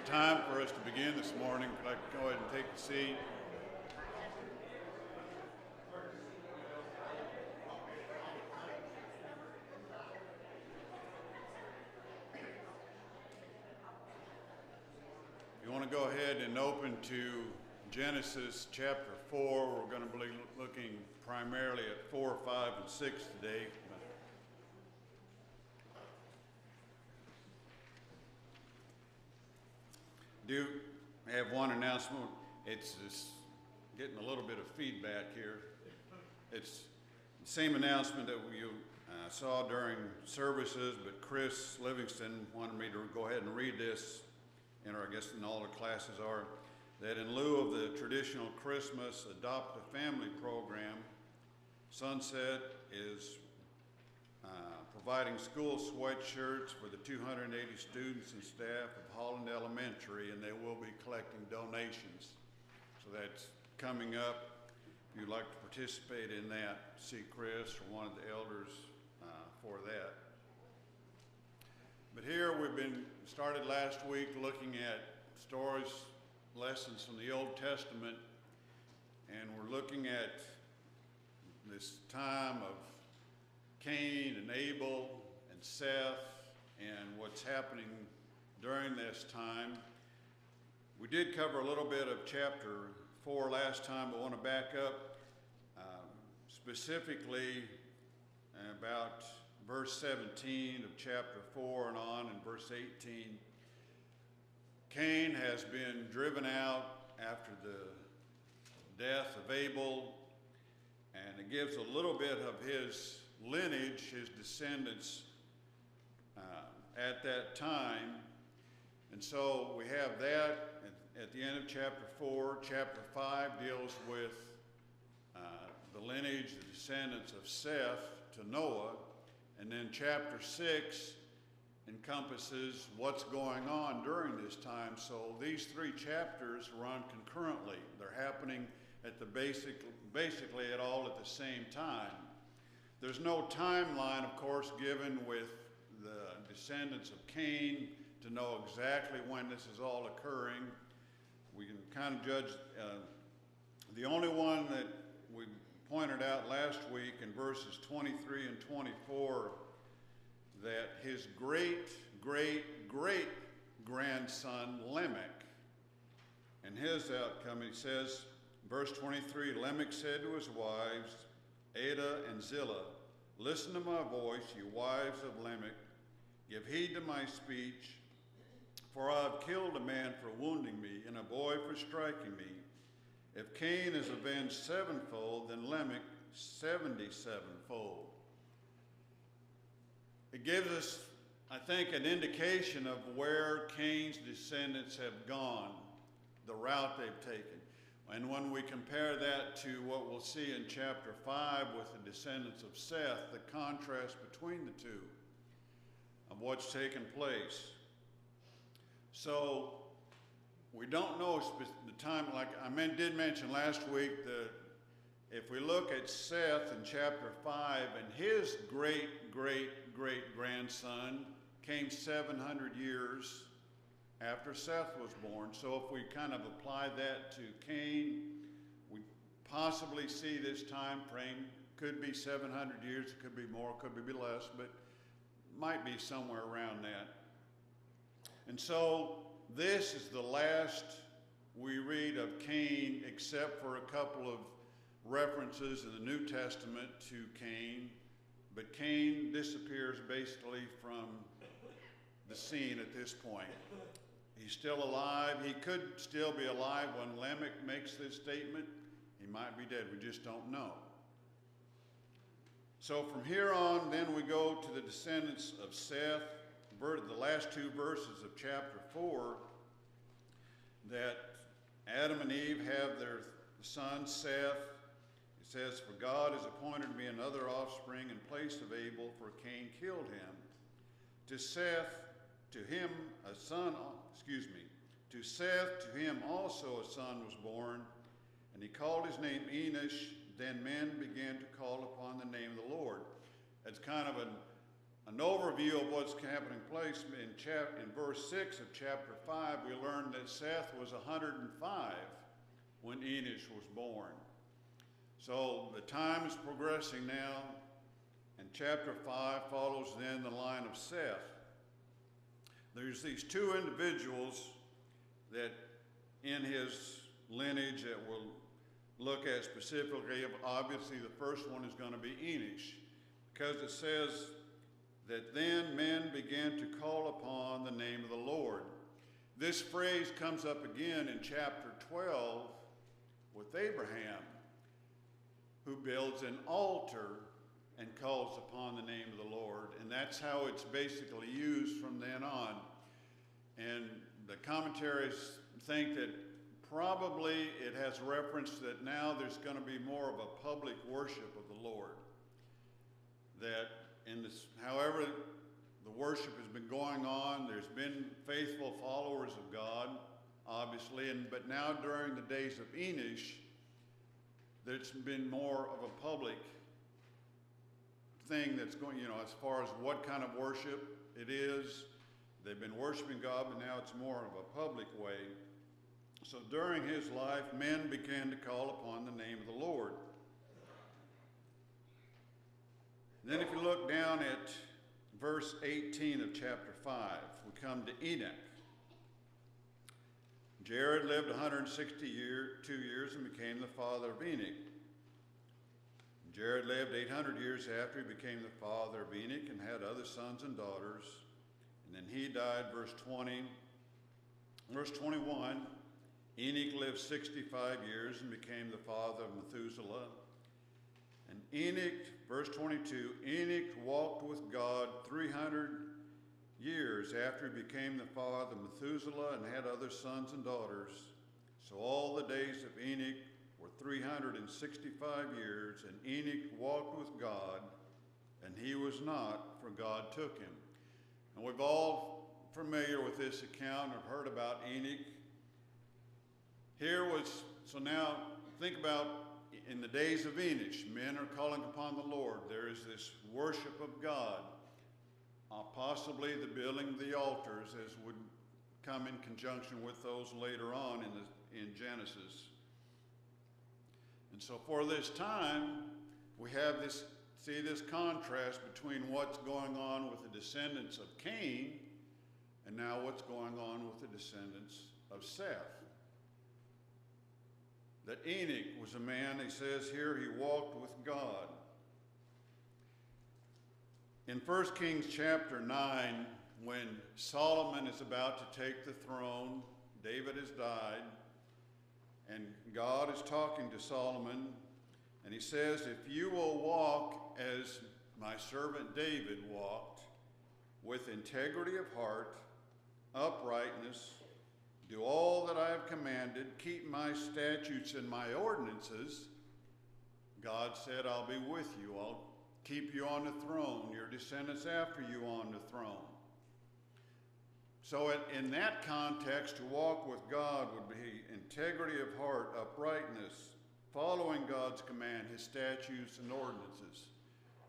time for us to begin this morning. Could I go ahead and take a seat? You want to go ahead and open to Genesis chapter 4. We're going to be looking primarily at 4, 5, and 6 today. Do have one announcement. It's just getting a little bit of feedback here. It's the same announcement that you saw during services, but Chris Livingston wanted me to go ahead and read this, and I guess in all the classes are, that in lieu of the traditional Christmas Adopt a Family program, Sunset is providing school sweatshirts for the 280 students and staff of Holland Elementary, and they will be collecting donations. So that's coming up. If you'd like to participate in that, see Chris or one of the elders for that. But here we've been started last week looking at stories, lessons from the Old Testament, and we're looking at this time of Cain and Abel and Seth and what's happening during this time. We did cover a little bit of chapter 4 last time, but I want to back up specifically about verse 17 of chapter 4 and on in verse 18. Cain has been driven out after the death of Abel, and it gives a little bit of his lineage, his descendants at that time. And so we have that at the end of chapter 4. Chapter 5 deals with the lineage, the descendants of Seth to Noah. And then chapter 6 encompasses what's going on during this time. So these three chapters run concurrently. They're happening at the basically at all at the same time. There's no timeline, of course, given with the descendants of Cain to know exactly when this is all occurring. We can kind of judge. The only one that we pointed out last week in verses 23 and 24, that his great grandson Lamech, and his outcome, he says, verse 23, Lamech said to his wives, Ada and Zillah, listen to my voice, you wives of Lamech. Give heed to my speech, for I have killed a man for wounding me, and a boy for striking me. If Cain is avenged sevenfold, then Lamech 77-fold. It gives us, I think, an indication of where Cain's descendants have gone, the route they've taken. And when we compare that to what we'll see in chapter 5 with the descendants of Seth, the contrast between the two of what's taken place. So we don't know the time, like I did mention last week, that if we look at Seth in chapter 5, and his great grandson came 700 years after Seth was born. So if we kind of apply that to Cain, we possibly see this time frame. Could be 700 years, it could be more, could be less, but might be somewhere around that. And so this is the last we read of Cain, except for a couple of references in the New Testament to Cain. But Cain disappears basically from the scene at this point. He's still alive. He could still be alive when Lamech makes this statement. He might be dead. We just don't know. So from here on, then we go to the descendants of Seth, the last two verses of chapter 4, that Adam and Eve have their son Seth. It says, for God has appointed me another offspring in place of Abel, for Cain killed him. To Seth, to him also a son was born, and he called his name Enosh. Then men began to call upon the name of the Lord. It's kind of an overview of what's happening place in verse 6 of chapter 5, we learn that Seth was 105 when Enosh was born. So the time is progressing now, and chapter 5 follows then the line of Seth. There's these two individuals that in his lineage that we'll look at specifically. Obviously, the first one is going to be Enosh, because it says that then men began to call upon the name of the Lord. This phrase comes up again in chapter 12 with Abraham, who builds an altar and calls upon the name of the Lord. And that's how it's basically used from then on. And the commentaries think that probably it has reference that now there's going to be more of a public worship of the Lord. That in this, however the worship has been going on, there's been faithful followers of God, obviously, but now during the days of Enosh, there's been more of a public thing that's going, as far as what kind of worship it is. They've been worshiping God, but now it's more of a public way. So during his life, men began to call upon the name of the Lord. Then if you look down at verse 18 of chapter 5, we come to Enoch. Jared lived 162 years and became the father of Enoch. Jared lived 800 years after he became the father of Enoch and had other sons and daughters. And then he died, verse 20. Verse 21, Enoch lived 65 years and became the father of Methuselah. And Enoch, verse 22, Enoch walked with God 300 years after he became the father of Methuselah and had other sons and daughters. So all the days of Enoch were 365 years, and Enoch walked with God, and he was not, for God took him. And we've all familiar with this account, have heard about Enoch. So now think about in the days of Enosh, men are calling upon the Lord. There is this worship of God, possibly the building of the altars, as would come in conjunction with those later on in Genesis. And so for this time, we have this contrast between what's going on with the descendants of Cain and now what's going on with the descendants of Seth. That Enoch was a man, he says here, he walked with God. In 1 Kings chapter 9, when Solomon is about to take the throne, David has died, and God is talking to Solomon, and he says, if you will walk as my servant David walked, with integrity of heart, uprightness, do all that I have commanded, keep my statutes and my ordinances, God said, I'll be with you. I'll keep you on the throne, your descendants after you on the throne. So in that context, to walk with God would be integrity of heart, uprightness, following God's command, his statutes and ordinances.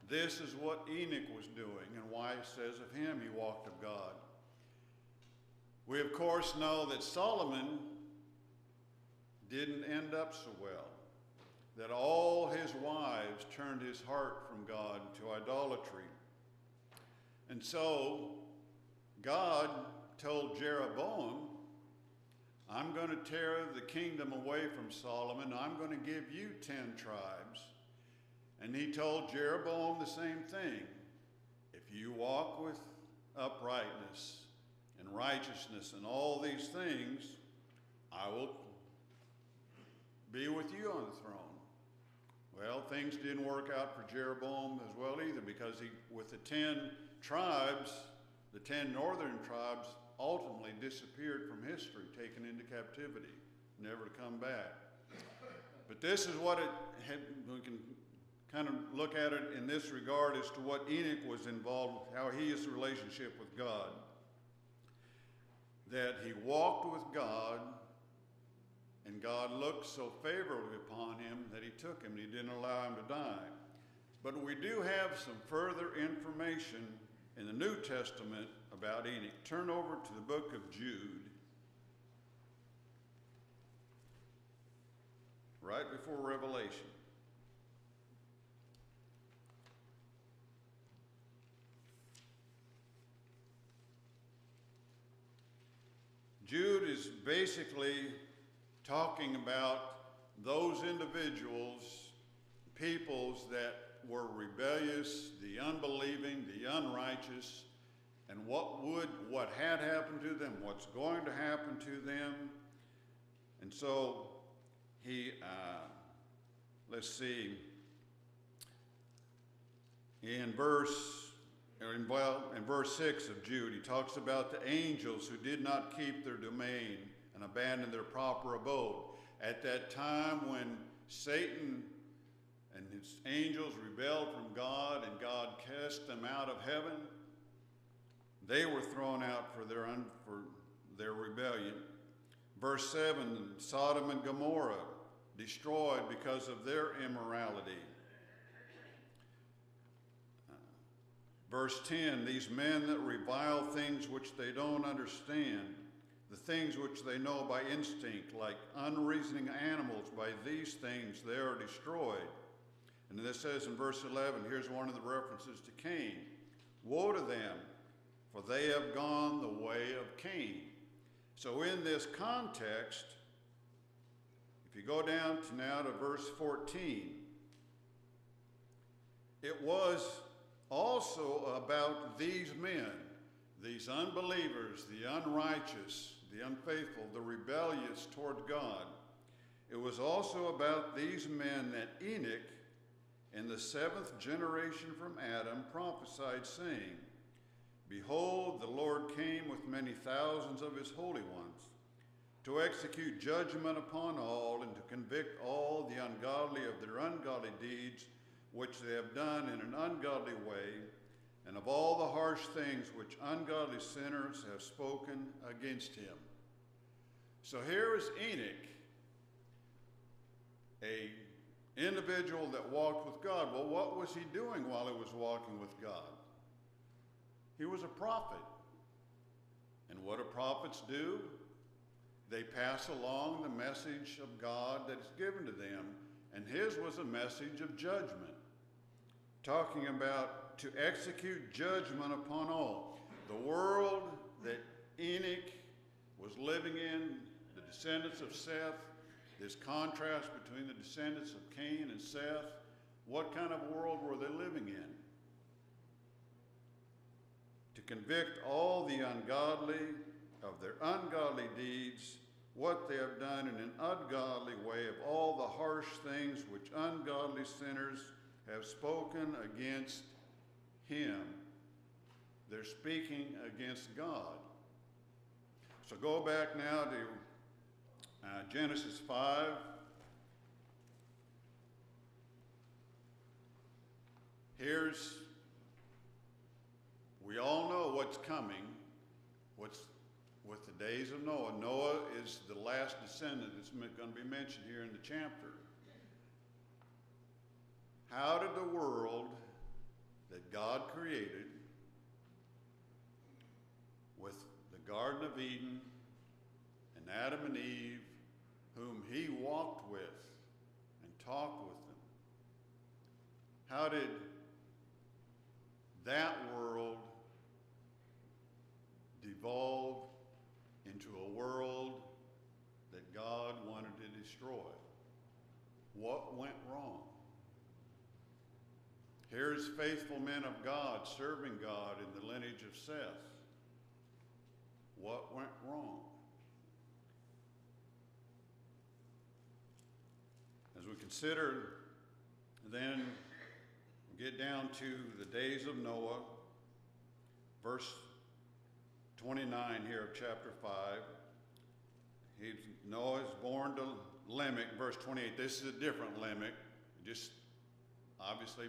This is what Enoch was doing, and why it says of him he walked of God. We, of course, know that Solomon didn't end up so well, that all his wives turned his heart from God to idolatry. And so God told Jeroboam, I'm going to tear the kingdom away from Solomon. I'm going to give you 10 tribes. And he told Jeroboam the same thing. If you walk with uprightness and righteousness and all these things, I will be with you on the throne. Well, things didn't work out for Jeroboam as well either, because with the 10 tribes, the 10 northern tribes ultimately disappeared from history, taken into captivity, never to come back. But this is what we can kind of look at it in this regard as to what Enoch was involved with, how he is the relationship with God. That he walked with God, and God looked so favorably upon him that he took him and he didn't allow him to die. But we do have some further information in the New Testament about Enoch. Turn over to the book of Jude, right before Revelation. Jude is basically talking about those individuals, peoples that were rebellious, the unbelieving, the unrighteous, and what had happened to them, what's going to happen to them. And so he, let's see, in verse 6 of Jude, he talks about the angels who did not keep their domain and abandoned their proper abode. At that time when Satan and his angels rebelled from God and God cast them out of heaven, they were thrown out for their rebellion. Verse 7, Sodom and Gomorrah destroyed because of their immorality. Verse 10, these men that revile things which they don't understand, the things which they know by instinct, like unreasoning animals, by these things they are destroyed. And then it says in verse 11, here's one of the references to Cain. Woe to them, for they have gone the way of Cain. So in this context, if you go down to now to verse 14, it was also about these men, these unbelievers, the unrighteous, the unfaithful, the rebellious toward God. It was also about these men that Enoch, in the 7th generation from Adam, prophesied, saying, Behold, the Lord came with many thousands of his holy ones, to execute judgment upon all, and to convict all the ungodly of their ungodly deeds, which they have done in an ungodly way, and of all the harsh things which ungodly sinners have spoken against him. So here is Enoch, a individual that walked with God. Well, what was he doing while he was walking with God? He was a prophet. And what do prophets do? They pass along the message of God that is given to them, and his was a message of judgment, talking about to execute judgment upon all. The world that Enoch was living in, the descendants of Seth, this contrast between the descendants of Cain and Seth, what kind of world were they living in? To convict all the ungodly of their ungodly deeds, what they have done in an ungodly way, of all the harsh things which ungodly sinners have spoken against him. They're speaking against God. So go back now to Genesis 5. We all know what's coming, what's with the days of Noah. Noah is the last descendant that's going to be mentioned here in the chapter. How did the world that God created, with the Garden of Eden and Adam and Eve, whom he walked with and talked with them, how did that world devolve into a world that God wanted to destroy? What went wrong? Here's faithful men of God serving God in the lineage of Seth. What went wrong? As we consider, then, get down to the days of Noah, verse 29 here of chapter 5. Noah is born to Lamech, verse 28. This is a different Lamech, just obviously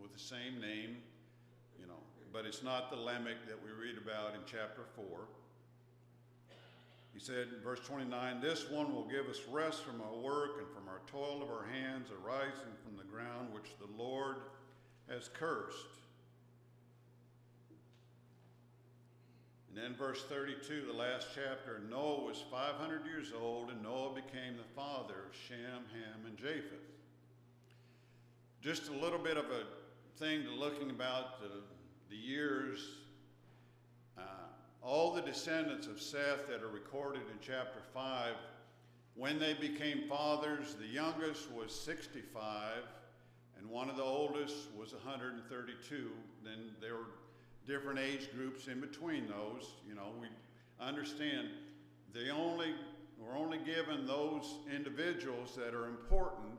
with the same name, but it's not the Lamech that we read about in chapter 4. He said in verse 29, this one will give us rest from our work and from our toil of our hands arising from the ground which the Lord has cursed. And then verse 32, the last chapter, Noah was 500 years old, and Noah became the father of Shem, Ham, and Japheth. Just a little bit of a thing to looking about the years. All the descendants of Seth that are recorded in chapter 5, when they became fathers, the youngest was 65, and one of the oldest was 132. Then there were different age groups in between those. You know, we understand we're only given those individuals that are important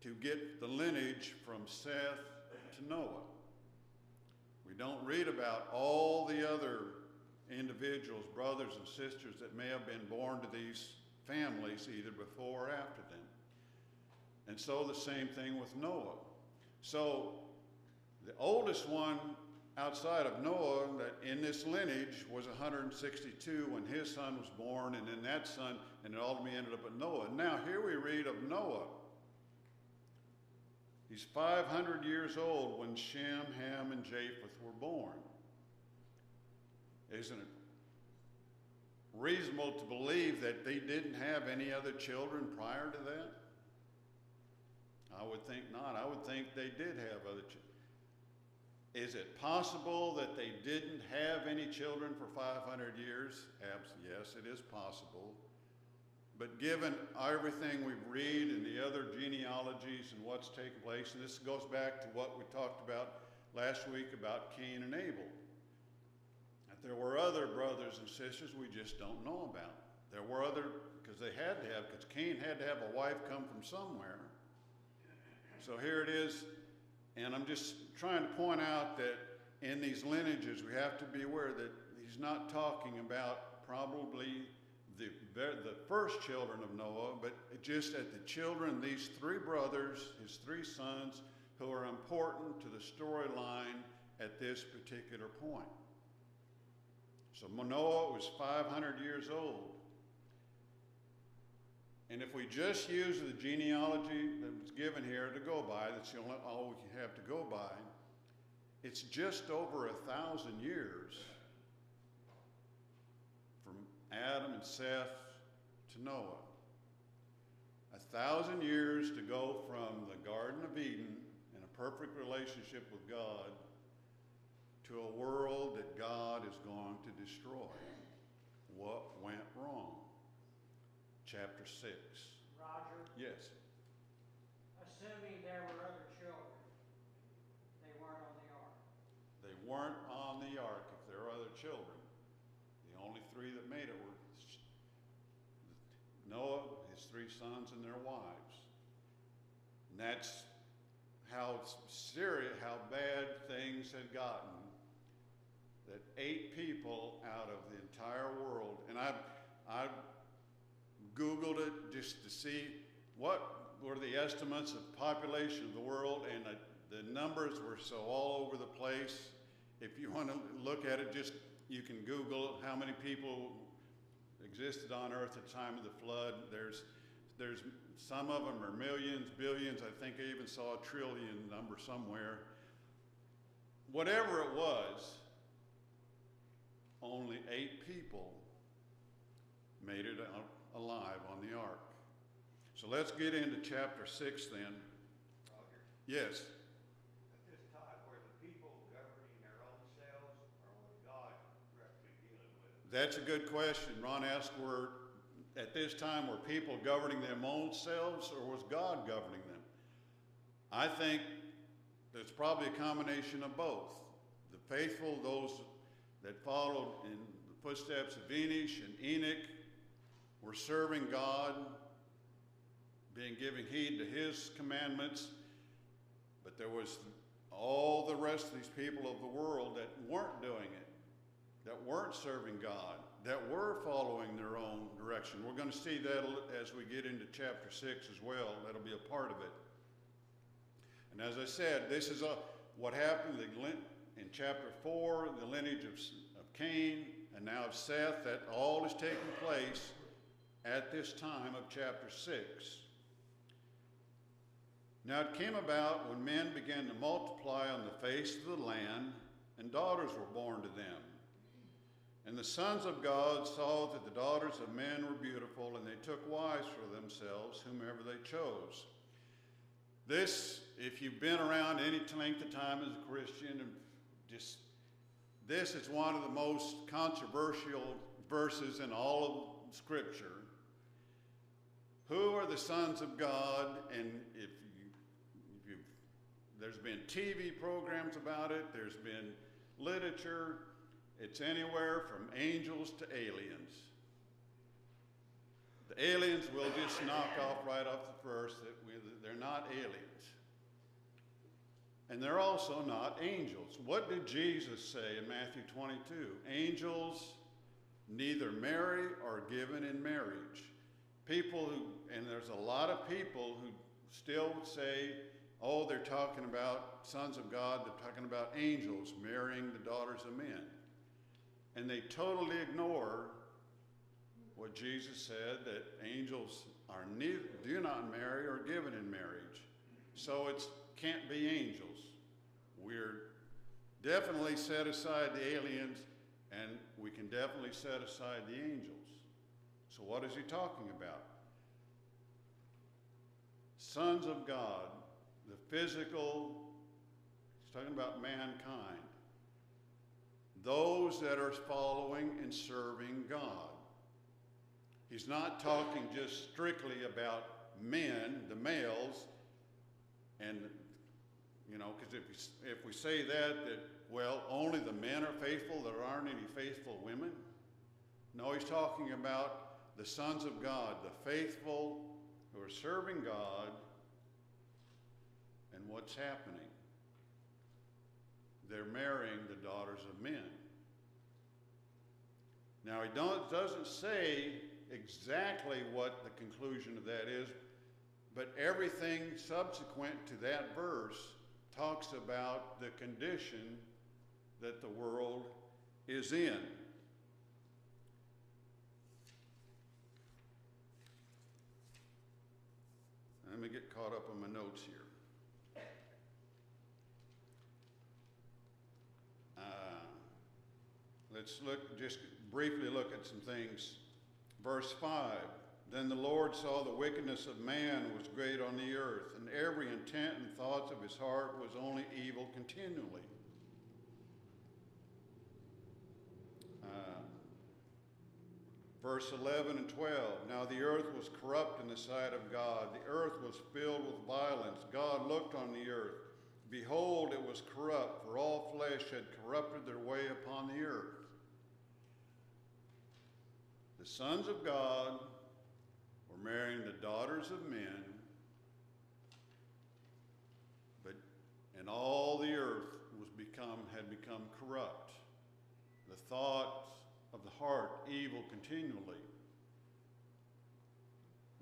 to get the lineage from Seth to Noah. We don't read about all the other individuals, brothers and sisters that may have been born to these families either before or after them. And so the same thing with Noah. So the oldest one outside of Noah that in this lineage was 162 when his son was born, and then that son, and it ultimately ended up with Noah. Now here we read of Noah. He's 500 years old when Shem, Ham, and Japheth were born. Isn't it reasonable to believe that they didn't have any other children prior to that? I would think not. I would think they did have other children. Is it possible that they didn't have any children for 500 years? Yes, it is possible. But given everything we read and the other genealogies and what's taken place, and this goes back to what we talked about last week about Cain and Abel. That there were other brothers and sisters we just don't know about. There were other, because Cain had to have a wife come from somewhere. So here it is, and I'm just trying to point out that in these lineages we have to be aware that he's not talking about probably the first children of Noah, but just at the children, these three brothers, his three sons, who are important to the storyline at this particular point. So Noah was 500 years old. And if we just use the genealogy that was given here to go by, that's the only all we have to go by, it's just over 1,000 years from Adam and Seth to Noah. 1,000 years to go from the Garden of Eden in a perfect relationship with God to a world that God is going to destroy. What went wrong? Chapter 6. Roger, Yes. assuming there were other children, they weren't on the ark. They weren't on the ark if there were other children. The only three that made it were Noah, his three sons, and their wives. And that's how serious, how bad things had gotten, that 8 people out of the entire world, and I Googled it just to see what were the estimates of population of the world, and the numbers were so all over the place. If you want to look at it, just you can Google how many people existed on earth at the time of the flood. There's some of them are millions, billions. I think I even saw a trillion number somewhere. Whatever it was, only 8 people made it out alive on the ark. So let's get into chapter 6 then. Roger, Yes. at this time, were the people governing their own selves, or was God directly dealing with them? That's a good question. Ron asked, at this time, were people governing their own selves, or was God governing them? I think there's probably a combination of both. The faithful, those that followed in the footsteps of Enosh and Enoch, were serving God, giving heed to his commandments, but there was all the rest of these people of the world that weren't doing it, that weren't serving God, that were following their own direction. We're going to see that as we get into chapter 6 as well. That'll be a part of it. And as I said, this is what happened in chapter 4, the lineage of Cain, and now of Seth. That all is taking place at this time of chapter 6. Now it came about when men began to multiply on the face of the land, and daughters were born to them. And the sons of God saw that the daughters of men were beautiful, and they took wives for themselves, whomever they chose. This, if you've been around any length of time as a Christian, this is one of the most controversial verses in all of Scripture. Who are the sons of God? And there's been TV programs about it, there's been literature. It's anywhere from angels to aliens. The aliens will just knock off right off the first that they're not aliens. And they're also not angels. What did Jesus say in Matthew 22? Angels neither marry or given in marriage. People who, and there's a lot of people who still say, oh, they're talking about sons of God, they're talking about angels marrying the daughters of men. And they totally ignore what Jesus said, that angels are do not marry or given in marriage. So it can't be angels. We're definitely set aside the aliens, and we can definitely set aside the angels. So what is he talking about? Sons of God, the physical, he's talking about mankind. Those that are following and serving God. He's not talking just strictly about men, the males, and, you know, because if we say that, well, only the men are faithful, there aren't any faithful women. No, he's talking about the sons of God, the faithful who are serving God, and what's happening? They're marrying the daughters of men. Now, he doesn't say exactly what the conclusion of that is, but everything subsequent to that verse talks about the condition that the world is in. Let me get caught up on my notes here. Let's just briefly look at some things. Verse 5, then the Lord saw the wickedness of man was great on the earth, and every intent and thoughts of his heart was only evil continually. Verse 11 and 12, now the earth was corrupt in the sight of God. The earth was filled with violence. God looked on the earth. Behold, it was corrupt, for all flesh had corrupted their way upon the earth. The sons of God were marrying the daughters of men, and all the earth had become corrupt. The thoughts of the heart evil continually.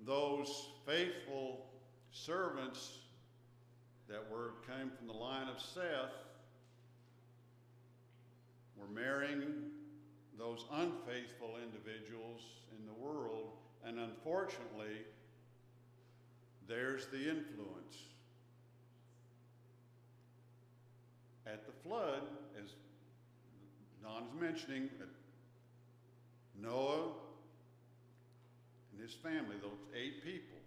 Those faithful servants that came from the line of Seth were marrying those unfaithful individuals in the world, and unfortunately, there's the influence. At the flood, as Don is mentioning, Noah and his family, those 8 people,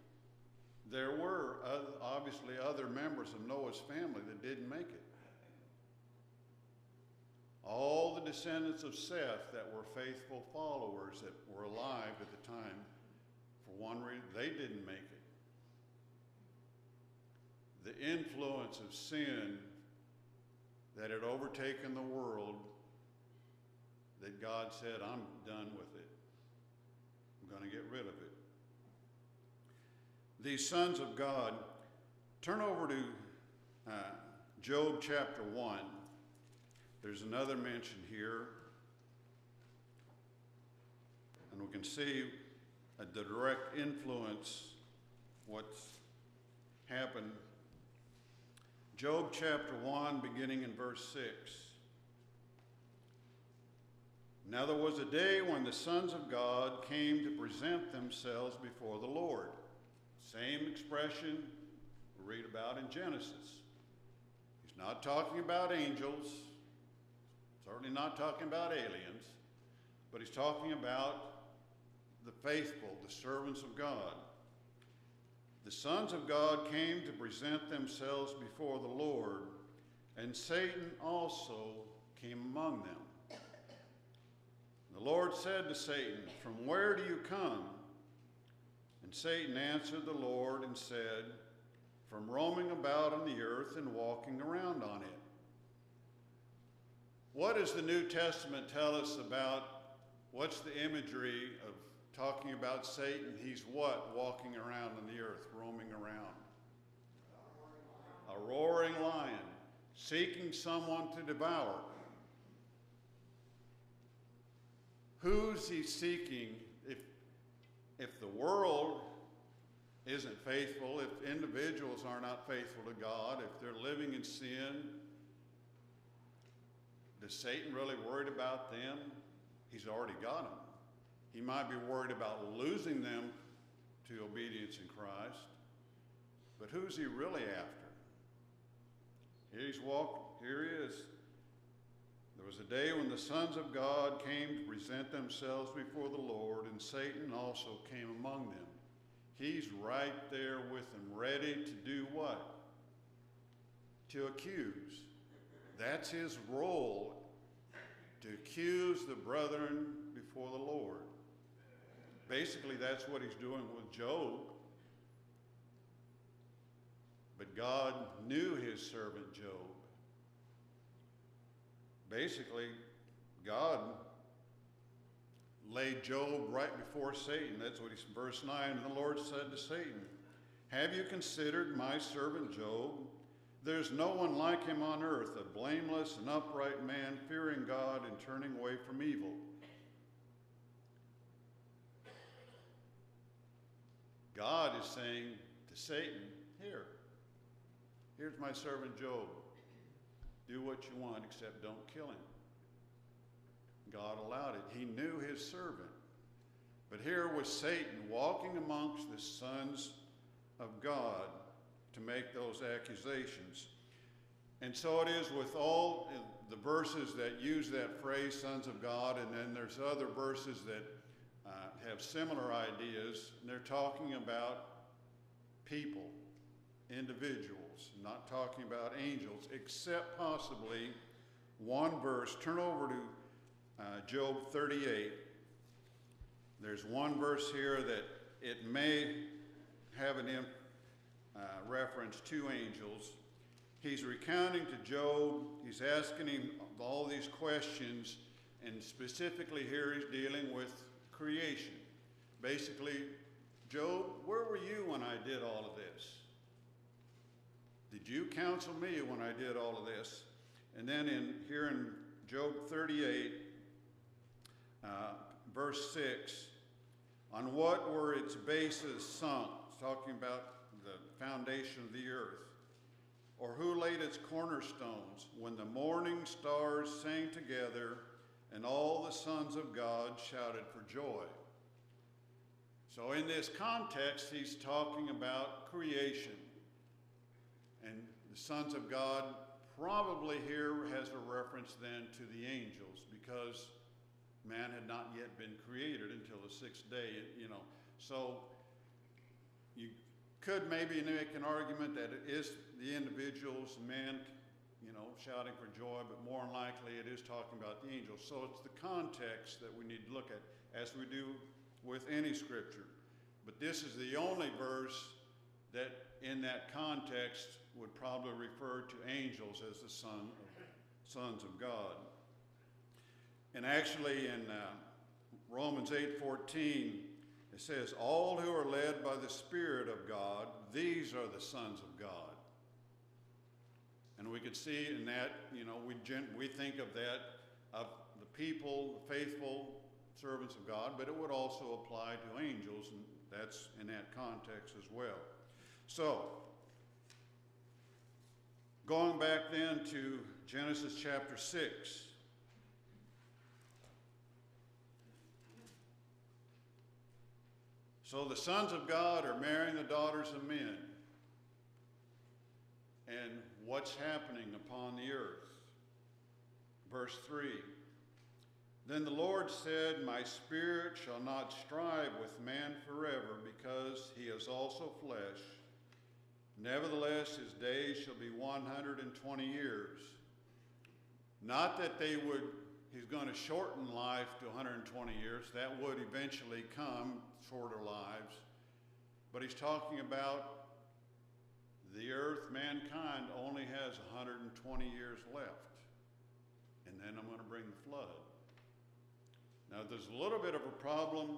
there were obviously other members of Noah's family that didn't make it. All the descendants of Seth that were faithful followers that were alive at the time, for one reason, they didn't make it. The influence of sin that had overtaken the world, that God said, I'm done with it. I'm going to get rid of it. These sons of God, turn over to Job chapter 1. There's another mention here, and we can see the direct influence, what's happened. Job chapter 1, beginning in verse 6. Now there was a day when the sons of God came to present themselves before the Lord. Same expression we read about in Genesis. He's not talking about angels, certainly not talking about aliens, but he's talking about the faithful, the servants of God. The sons of God came to present themselves before the Lord, and Satan also came among them. The Lord said to Satan, "From where do you come?" And Satan answered the Lord and said, "From roaming about on the earth and walking around on it." What does the New Testament tell us about, what's the imagery of talking about Satan? He's what? Walking around on the earth, roaming around. A roaring lion, seeking someone to devour. Who's he seeking? If the world isn't faithful, if individuals are not faithful to God, if they're living in sin, is Satan really worried about them? He's already got them. He might be worried about losing them to obedience in Christ, but who's he really after? Here he is. There was a day when the sons of God came to present themselves before the Lord, and Satan also came among them. He's right there with them, ready to do what? To accuse. That's his role, to accuse the brethren before the Lord. Basically, that's what he's doing with Job. But God knew his servant Job. Basically, God laid Job right before Satan. That's what he's in verse 9. And the Lord said to Satan, "Have you considered my servant Job? There's no one like him on earth, a blameless and upright man, fearing God and turning away from evil." God is saying to Satan, here's my servant Job. Do what you want, except don't kill him. God allowed it. He knew his servant. But here was Satan walking amongst the sons of God to make those accusations. And so it is with all the verses that use that phrase, sons of God, and then there's other verses that have similar ideas, and they're talking about people, individuals, not talking about angels, except possibly one verse. Turn over to Job 38. There's one verse here that it may have an reference to angels. He's recounting to Job, he's asking him all these questions, and specifically here he's dealing with creation. Basically, Job, where were you when I did all of this? Did you counsel me when I did all of this? And then here in Job 38, verse 6, on what were its bases sunk? It's talking about the foundation of the earth. Or who laid its cornerstones when the morning stars sang together and all the sons of God shouted for joy? So in this context, he's talking about creation. And the sons of God probably here has a reference then to the angels, because man had not yet been created until the sixth day, So you could maybe make an argument that it is the individuals, man, shouting for joy, but more than likely it is talking about the angels. So it's the context that we need to look at, as we do with any scripture. But this is the only verse that in that context would probably refer to angels as the sons of God. And actually in Romans 8:14, it says, all who are led by the Spirit of God, these are the sons of God. And we could see in that, we think of that, of the people, the faithful servants of God, but it would also apply to angels, and that's in that context as well. So, going back then to Genesis chapter 6. So the sons of God are marrying the daughters of men. And what's happening upon the earth? Verse 3. Then the Lord said, My spirit shall not strive with man forever, because he is also flesh. Nevertheless, his days shall be 120 years. Not that he's going to shorten life to 120 years. That would eventually come, shorter lives. But he's talking about the earth, mankind only has 120 years left. And then I'm going to bring the flood. Now, there's a little bit of a problem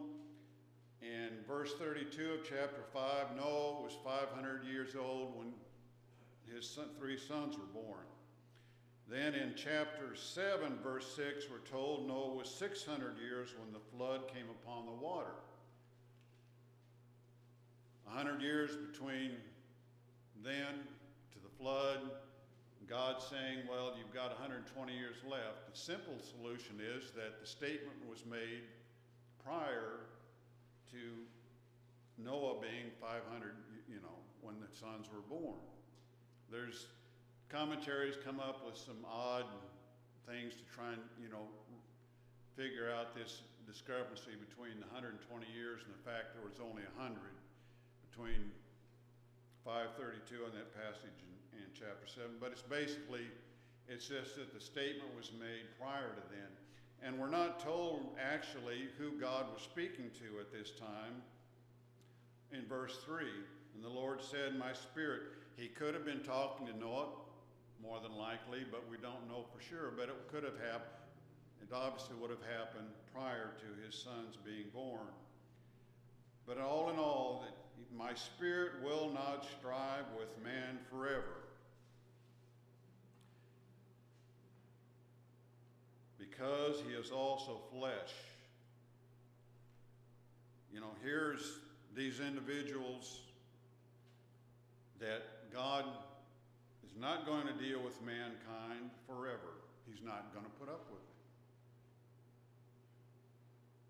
in verse 32 of chapter 5. Noah was 500 years old when his 3 sons were born. Then in chapter 7, verse 6, we're told Noah was 600 years when the flood came upon the water. 100 years between then to the flood. God saying, well, you've got 120 years left. The simple solution is that the statement was made prior to Noah being 500, when the sons were born. There's commentaries come up with some odd things to try and, figure out this discrepancy between the 120 years and the fact there was only 100 between 532 and that passage in chapter 7. But it's just that the statement was made prior to then. And we're not told actually who God was speaking to at this time. In verse 3, and the Lord said, My spirit. He could have been talking to Noah, more than likely, but we don't know for sure. But it could have happened. It obviously would have happened prior to his sons being born. But all in all, that my spirit will not strive with man forever, because he is also flesh. Here's these individuals that God is not going to deal with mankind forever. He's not going to put up with it.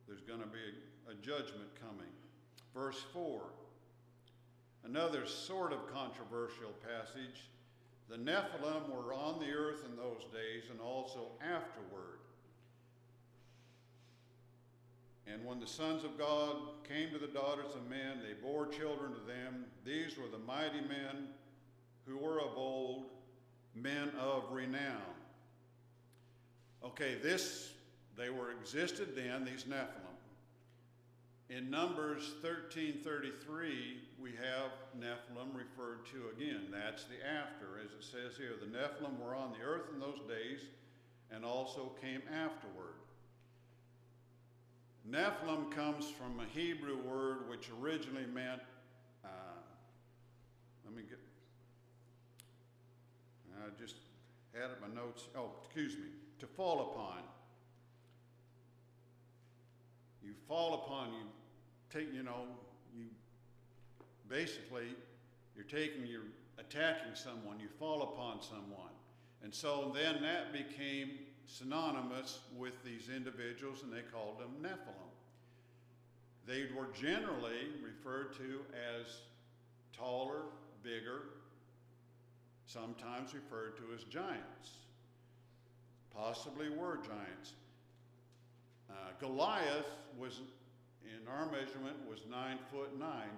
There's going to be a judgment coming. Verse 4, another sort of controversial passage. The Nephilim were on the earth in those days and also afterward. And when the sons of God came to the daughters of men, they bore children to them. These were the mighty men who were of old, men of renown. Okay, they were existed then, these Nephilim. In Numbers 13:33, we have Nephilim referred to again. That's the after, as it says here. The Nephilim were on the earth in those days and also came afterward. Nephilim comes from a Hebrew word which originally meant, I just had it in my notes. To fall upon. You fall upon, you're attacking someone, you fall upon someone. And so then that became synonymous with these individuals, and they called them Nephilim. They were generally referred to as taller, bigger, sometimes referred to as giants. Possibly were giants. Goliath was, in our measurement, was 9'9",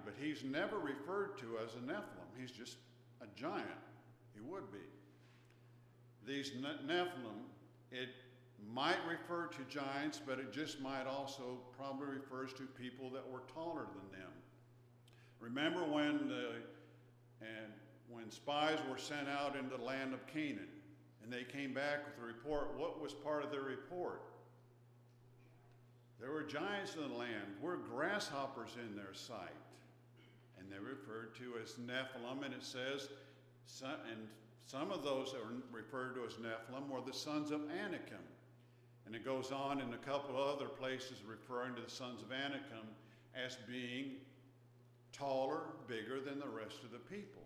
but he's never referred to as a Nephilim. He's just a giant. He would be. These Nephilim, it might refer to giants, but it just might also probably refers to people that were taller than them. Remember when spies were sent out into the land of Canaan, and they came back with a report? What was part of their report? There were giants in the land. We're grasshoppers in their sight. And they're referred to as Nephilim, and it says, some of those that were referred to as Nephilim were the sons of Anakim. And it goes on in a couple of other places referring to the sons of Anakim as being taller, bigger than the rest of the people.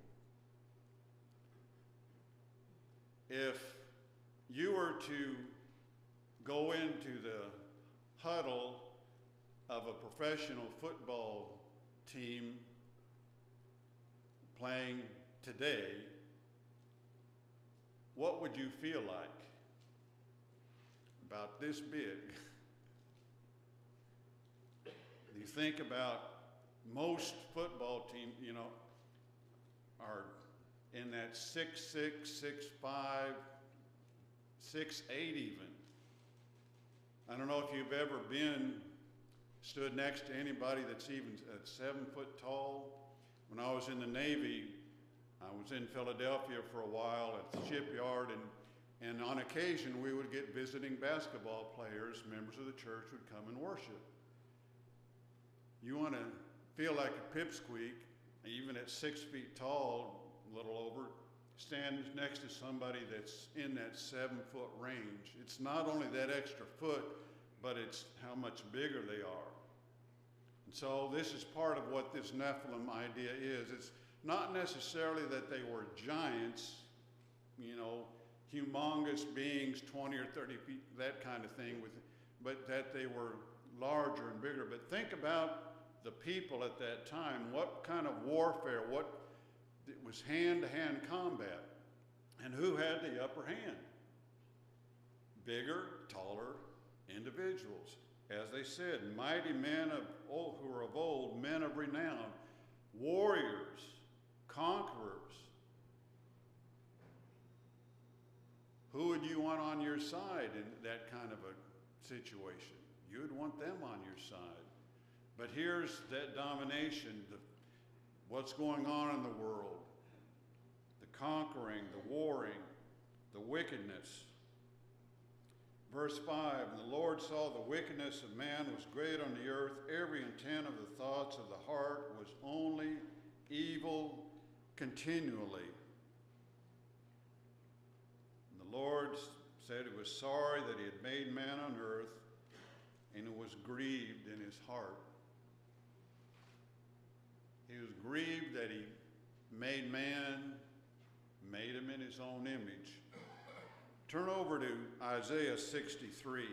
If you were to go into the huddle of a professional football team playing today, what would you feel like? About this big. You think about most football teams, are in that 6'6", 6'5", 6'8" even. I don't know if you've ever stood next to anybody that's even 7 foot tall. When I was in the Navy, I was in Philadelphia for a while at the shipyard, and on occasion we would get visiting basketball players, members of the church would come and worship. You want to feel like a pipsqueak, even at 6 feet tall, a little over, stand next to somebody that's in that 7 foot range. It's not only that extra foot, but it's how much bigger they are. And so this is part of what this Nephilim idea is. It's not necessarily that they were giants, humongous beings, 20 or 30 feet, that kind of thing, but that they were larger and bigger. But think about the people at that time, what kind of warfare, it was hand-to-hand combat, and who had the upper hand? Bigger, taller individuals. As they said, mighty men who were of old, men of renown, warriors, conquerors. Who would you want on your side in that kind of a situation? You would want them on your side. But here's that domination, what's going on in the world, the conquering, the warring, the wickedness. Verse 5, and the Lord saw the wickedness of man was great on the earth. Every intent of the thoughts of the heart was only evil continually. And the Lord said he was sorry that he had made man on earth, and it was grieved in his heart. He was grieved that he made man, made him in his own image. Turn over to Isaiah 63.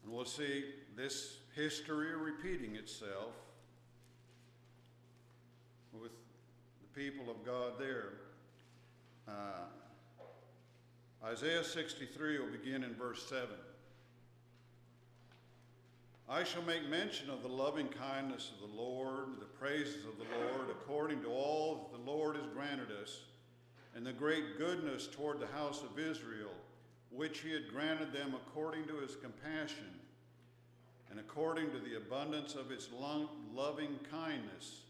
And we'll see this history repeating itself with the people of God there. Isaiah 63 will begin in verse 7. I shall make mention of the loving kindness of the Lord, the praises of the Lord, according to all that the Lord has granted us, and the great goodness toward the house of Israel, which he had granted them according to his compassion, and according to the abundance of his loving kindness,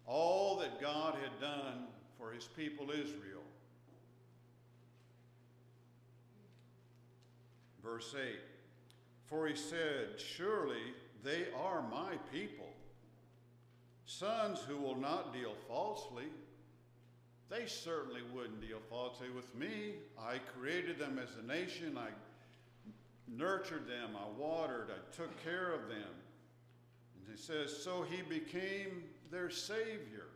all that God had done for his people Israel. Verse 8. For he said, surely they are my people, sons who will not deal falsely. They certainly wouldn't deal falsely with me. I created them as a nation. I nurtured them. I watered. I took care of them. And he says, so he became their Savior.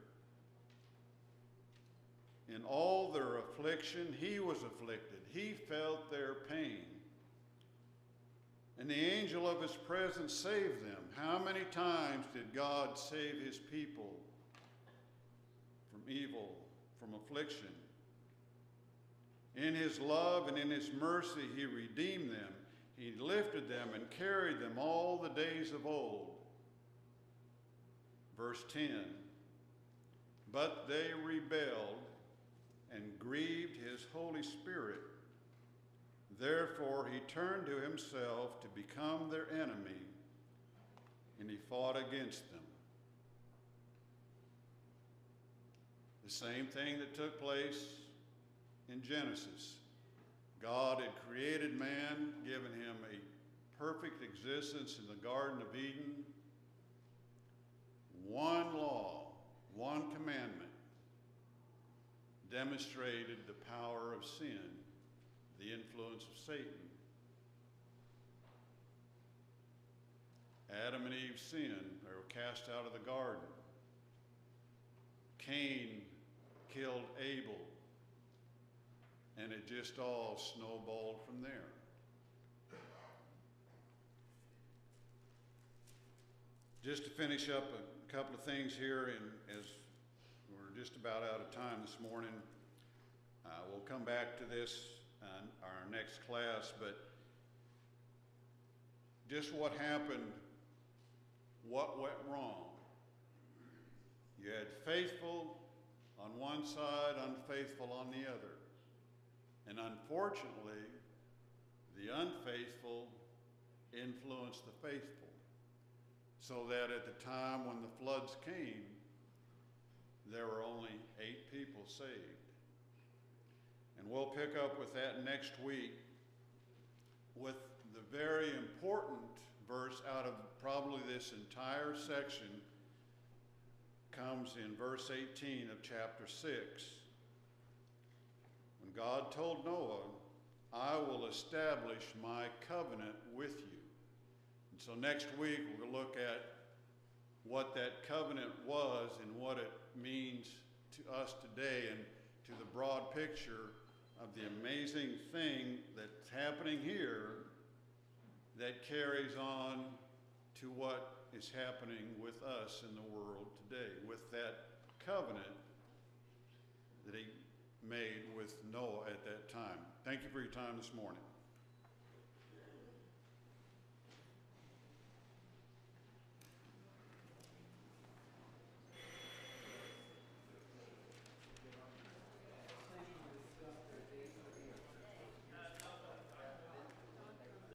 In all their affliction, he was afflicted. He felt their pain. And the angel of his presence saved them. How many times did God save his people from evil, from affliction? In his love and in his mercy, he redeemed them. He lifted them and carried them all the days of old. Verse 10, but they rebelled and grieved his Holy Spirit. Therefore, he turned to himself to become their enemy, and he fought against them. The same thing that took place in Genesis. God had created man, given him a perfect existence in the Garden of Eden. One law, one commandment demonstrated the power of sin, the influence of Satan. Adam and Eve sinned. They were cast out of the garden. Cain killed Abel. And it just all snowballed from there. Just to finish up a couple of things here, and as we're just about out of time this morning, we'll come back to this our next class, but just what happened, what went wrong. You had faithful on one side, unfaithful on the other. And unfortunately, the unfaithful influenced the faithful. So that at the time when the floods came, there were only 8 people saved. And we'll pick up with that next week with the very important verse out of probably this entire section comes in verse 18 of chapter 6. When God told Noah, I will establish my covenant with you. And so next week we're going to look at what that covenant was and what it means to us today and to the broad picture of the amazing thing that's happening here that carries on to what is happening with us in the world today, with that covenant that he made with Noah at that time. Thank you for your time this morning.